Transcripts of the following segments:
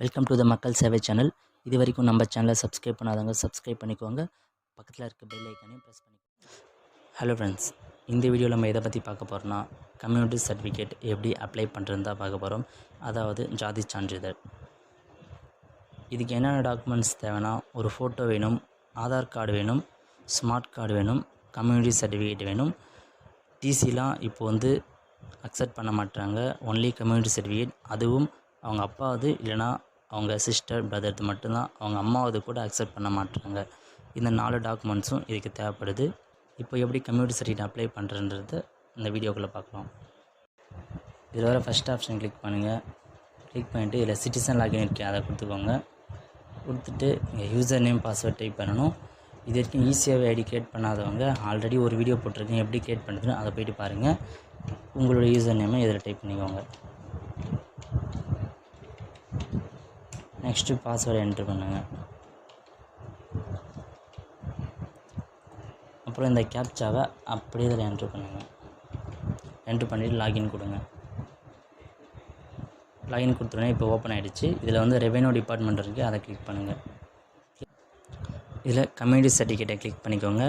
Welcome to the மக்கள் சேவை channel. இது வரைக்கும் நம்ம சேனலை சப்ஸ்கிரைப் பண்ணாதவங்க சப்ஸ்கிரைப் பண்ணிக்கோங்க. பக்கத்தில் இருக்க பெல் ஐக்கானையும் ப்ரெஸ் பண்ணிக்கோங்க. ஹலோ ஃப்ரெண்ட்ஸ், இந்த வீடியோவில் நம்ம எதை பற்றி பார்க்க போகிறோம்னா, கம்யூனிட்டி சர்டிஃபிகேட் எப்படி அப்ளை பண்ணுறதுன்னு தான் பார்க்க போகிறோம். அதாவது ஜாதி சான்றிதழ். இதுக்கு என்னென்ன டாக்குமெண்ட்ஸ் தேவைன்னா, ஒரு ஃபோட்டோ வேணும், ஆதார் கார்டு வேணும், ஸ்மார்ட் கார்டு வேணும், கம்யூனிட்டி சர்டிஃபிகேட் வேணும். டிசிலாம் இப்போ அக்செப்ட் பண்ண மாட்டாங்க. Only community certificate. அதுவும் அவங்க அப்பாவது இல்லைனா அவங்க சிஸ்டர் பிரதர்து மட்டும்தான். அவங்க அம்மாவது கூட அக்செப்ட் பண்ண மாட்டாங்க. இந்த 4 டாக்குமெண்ட்ஸும் இதுக்கு தேவைப்படுது. இப்போ எப்படி கம்யூனிட்டி சர்டிஃபிகேட் அப்ளை பண்ணுறன்றது இந்த வீடியோக்குள்ளே பார்க்கலாம். இதில் வர ஃபஸ்ட் ஆப்ஷன் கிளிக் பண்ணுங்கள். கிளிக் பண்ணிவிட்டு இதில் சிட்டிசன் லாகின் இருக்கேன், அதை கொடுத்துக்கோங்க. கொடுத்துட்டு இங்கே யூசர் நேம் பாஸ்வேர்ட் டைப் பண்ணணும். இது வரைக்கும் ஈஸியாகவே ஐடி கிரியேட் பண்ணாதவங்க ஆல்ரெடி ஒரு வீடியோ போட்டிருக்கேன் எப்படி கிரியேட் பண்ணுறதுன்னு, அதை போய்ட்டு பாருங்கள். உங்களோட யூசர் நேமை இதில் டைப் பண்ணிக்கோங்க. நெக்ஸ்ட்டு பாஸ்வேர்டு என்ட்ரு பண்ணுங்கள். அப்புறம் இந்த கேப்சாவை அப்படியே இதில் என்ட்ரு பண்ணுங்கள். என்ட்ரு பண்ணிவிட்டு லாகின் கொடுங்க. லாகின் கொடுத்தோடனே இப்போ ஓப்பன் ஆகிடுச்சு. இதில் ரெவென்யூ டிபார்ட்மெண்ட் இருக்குது, அதை கிளிக் பண்ணுங்கள். இதில் கம்யூனிட்டி சர்டிஃபிகேட்டை கிளிக் பண்ணிக்கோங்க.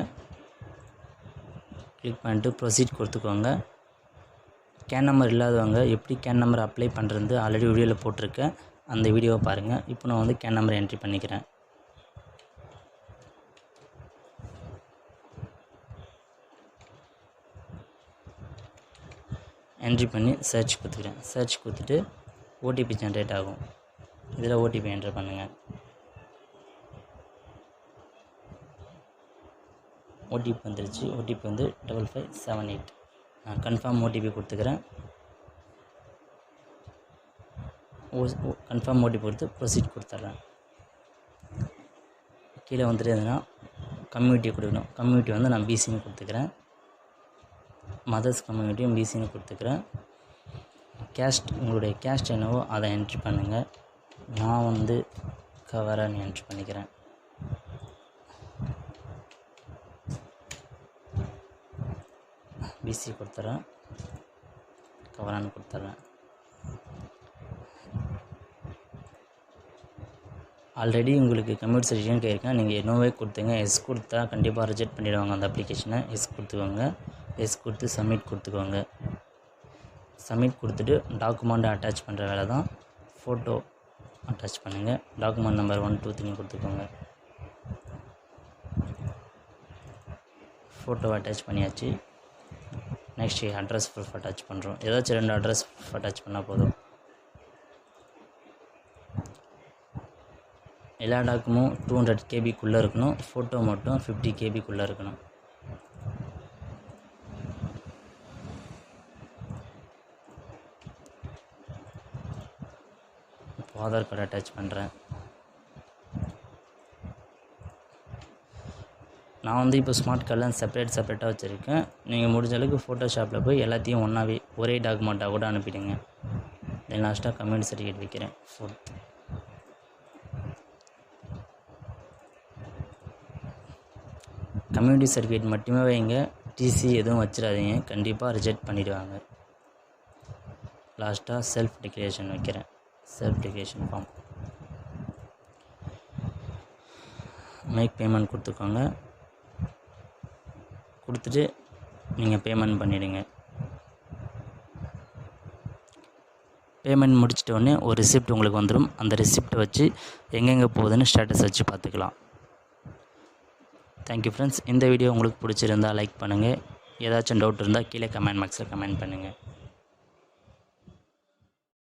கிளிக் பண்ணிட்டு ப்ரொசீட் கொடுத்துக்கோங்க. கேன் நம்பர் இல்லாதவங்க எப்படி கேன் நம்பர் அப்ளை பண்ணுறது ஆல்ரெடி வீடியோவில் போட்டிருக்கேன், அந்த வீடியோவை பாருங்கள். இப்போ நான் கேன் நம்பர் என்ட்ரி பண்ணிக்கிறேன். என்ட்ரி பண்ணி சர்ச் கொடுத்துக்கிறேன். சர்ச் கொடுத்துட்டு ஓடிபி ஜென்ரேட் ஆகும். இதில் ஓடிபி என்ட்ரு பண்ணுங்கள். ஓடிபி வந்துருச்சு. ஓடிபி 5578. நான் கன்ஃபார்ம் ஓடிபி கொடுத்துக்கிறேன். கன்ஃபார்ம் ஓடிபி கொடுத்து ப்ரொசீட் கொடுத்துட்றேன். கீழே எதுனா கம்யூனிட்டி கொடுக்கணும். கம்யூனிட்டி நான் பிசின்னு கொடுத்துக்கிறேன். மதர்ஸ் கம்யூனிட்டியும் பிசின்னு கொடுத்துக்கிறேன். கேஸ்ட், உங்களுடைய கேஸ்ட் என்னவோ அதை என்ட்ரி பண்ணுங்கள். நான் கவரான்னு என்ட்ரி பண்ணிக்கிறேன். பிசி கொடுத்துட்றேன், கவரான்னு கொடுத்துட்றேன். ஆல்ரெடி உங்களுக்கு கம்யூனிட்டி சர்டிஃபிகேட் கேட்குறேன், நீங்கள் நோவே கொடுத்துங்க. எஸ் கொடுத்தா கண்டிப்பாக ரிஜெக்ட் பண்ணிவிடுவாங்க அந்த அப்ளிகேஷனை. எஸ் கொடுத்துக்கோங்க. எஸ் கொடுத்து சப்மிட் கொடுத்துக்கோங்க. சப்மிட் கொடுத்துட்டு டாக்குமெண்ட்டை அட்டாச் பண்ணுற வேலை தான். ஃபோட்டோ அட்டாச் பண்ணுங்கள். டாக்குமெண்ட் நம்பர் 1 2 3 கொடுத்துக்கோங்க. ஃபோட்டோவை அட்டாச் பண்ணியாச்சு. நெக்ஸ்ட்டு அட்ரஸ் ப்ரூஃப் அட்டாச் பண்ணுறோம். ஏதாச்சும் 2 அட்ரஸ் ப்ரூஃப் அட்டாச் பண்ணால் போதும். எல்லா டாக்குமும் 200 KB இருக்கணும். ஃபோட்டோ மட்டும் 50 KB இருக்கணும். இப்போ ஆதார் கார்டு அட்டாச் பண்ணுறேன். நான் இப்போ ஸ்மார்ட் கார்டெலாம் செப்பரேட்டாக வச்சுருக்கேன். நீங்கள் முடிஞ்ச அளவுக்கு ஃபோட்டோஷாப்பில் போய் எல்லாத்தையும் ஒன்றாவே ஒரே டாக்குமெண்ட்டாக கூட அனுப்பிடுங்க. தென் லாஸ்ட்டாக கம்யூனிட்டி சர்டிஃபிகேட் வைக்கிறேன். 4th கம்யூனிட்டி சர்டிஃபிகேட் மட்டுமே வைங்க. டிசி எதுவும் வச்சிடாதீங்க, கண்டிப்பாக ரிஜெக்ட் பண்ணிவிடுவாங்க. லாஸ்ட்டாக செல்ஃப் டிக்ளரேஷன் வைக்கிறேன். Self declaration form. Make payment கொடுத்துக்கோங்க. கொடுத்துட்டு நீங்கள் பேமெண்ட் பண்ணிவிடுங்க. பேமெண்ட் முடிச்சிட்டோடனே ஒரு ரிசிப்ட் உங்களுக்கு வந்துடும். அந்த ரிசிப்டை வச்சு எங்கெங்கே போகுதுன்னு ஸ்டேட்டஸ் வச்சு பார்த்துக்கலாம். Thank you friends. இந்த வீடியோ உங்களுக்கு பிடிச்சிருந்தால் லைக் பண்ணுங்கள். ஏதாச்சும் டவுட் இருந்தால் கீழே கமெண்ட் பாக்ஸில் கமெண்ட் பண்ணுங்கள்.